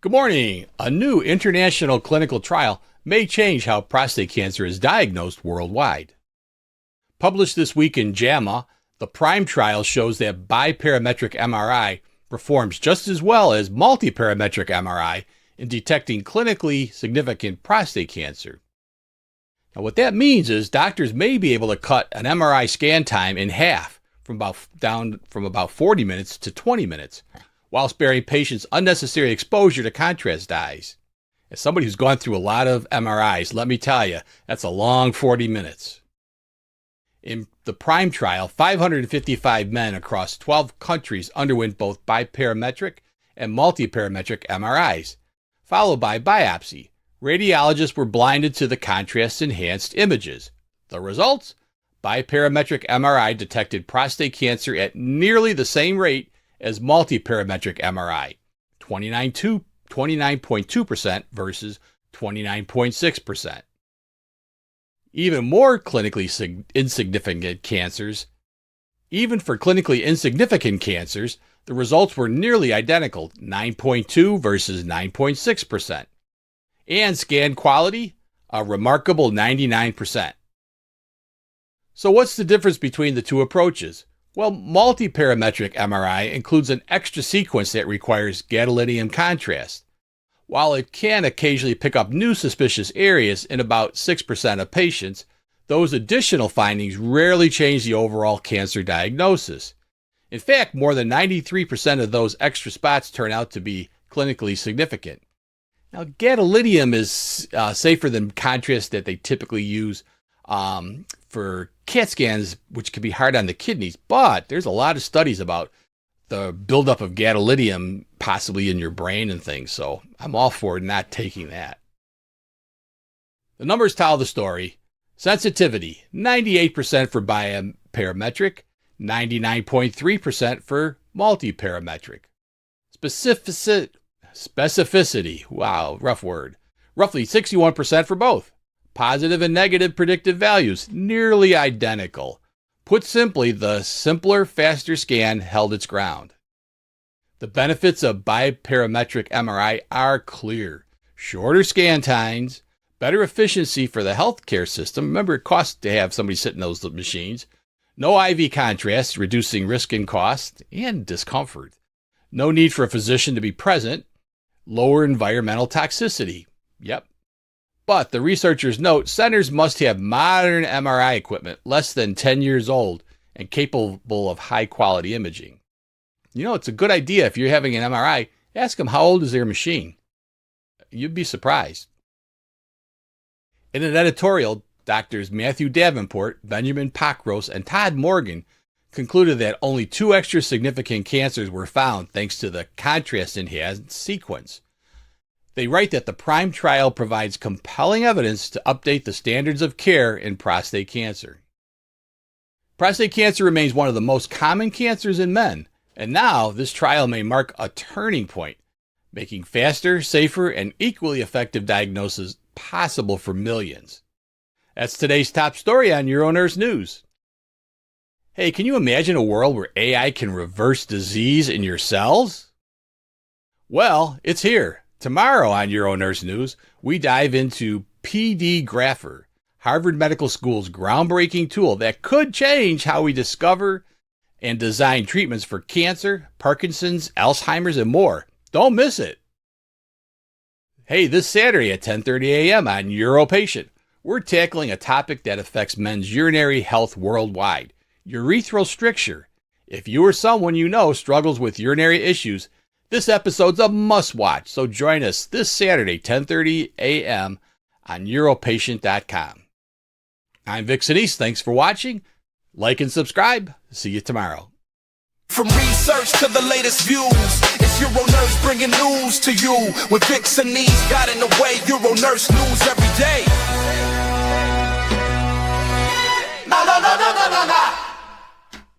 Good morning. A new international clinical trial may change how prostate cancer is diagnosed worldwide. Published this week in JAMA, the PRIME trial shows that biparametric MRI performs just as well as multiparametric MRI in detecting clinically significant prostate cancer. Now, what that means is doctors may be able to cut an MRI scan time in half, down from about 40 minutes to 20 minutes, while sparing patients unnecessary exposure to contrast dyes. As somebody who's gone through a lot of MRIs, let me tell you, that's a long 40 minutes. In the PRIME trial, 555 men across 12 countries underwent both biparametric and multiparametric MRIs, followed by biopsy. Radiologists were blinded to the contrast-enhanced images. The results? Biparametric MRI detected prostate cancer at nearly the same rate as multiparametric MRI, 29.2% versus 29.6%. Even more clinically insignificant cancers, even for clinically insignificant cancers, the results were nearly identical, 9.2 versus 9.6%. And scan quality, a remarkable 99%. So what's the difference between the two approaches? Well, multiparametric MRI includes an extra sequence that requires gadolinium contrast. While it can occasionally pick up new suspicious areas in about 6% of patients, those additional findings rarely change the overall cancer diagnosis. In fact, more than 93% of those extra spots turn out to be clinically significant. Now, gadolinium is safer than contrast that they typically use for CAT scans, which can be hard on the kidneys, but there's a lot of studies about the buildup of gadolinium possibly in your brain and things, so I'm all for not taking that. The numbers tell the story. Sensitivity, 98% for biparametric, 99.3% for multiparametric. Specificity, wow, rough word, roughly 61% for both. Positive and negative predictive values, nearly identical. Put simply, the simpler, faster scan held its ground. The benefits of biparametric MRI are clear. Shorter scan times, better efficiency for the healthcare system. Remember, it costs to have somebody sit in those machines. No IV contrast, reducing risk and cost and discomfort. No need for a physician to be present. Lower environmental toxicity. Yep. But the researchers note centers must have modern MRI equipment less than 10 years old and capable of high-quality imaging. You know, it's a good idea if you're having an MRI, ask them how old is their machine. You'd be surprised. In an editorial, doctors Matthew Davenport, Benjamin Pockros, and Todd Morgan concluded that only 2 extra significant cancers were found thanks to the contrast-enhanced sequence. They write that the PRIME trial provides compelling evidence to update the standards of care in prostate cancer. Prostate cancer remains one of the most common cancers in men, and now this trial may mark a turning point, making faster, safer, and equally effective diagnosis possible for millions. That's today's top story on UroNurse News. Hey, can you imagine a world where AI can reverse disease in your cells? Well, it's here. Tomorrow on UroNurse News, we dive into PD Grapher, Harvard Medical School's groundbreaking tool that could change how we discover and design treatments for cancer, Parkinson's, Alzheimer's, and more. Don't miss it. Hey, this Saturday at 10:30 a.m. on UroPatient, we're tackling a topic that affects men's urinary health worldwide, urethral stricture. If you or someone you know struggles with urinary issues, this episode's a must-watch, so join us this Saturday, 10:30 a.m. on UroPatient.com. I'm Vic Senese. Thanks for watching. Like and subscribe. See you tomorrow. From research to the latest views, it's UroNurse bringing news to you. With Vic Senese got in the way, UroNurse news every day. Na na na na na na na.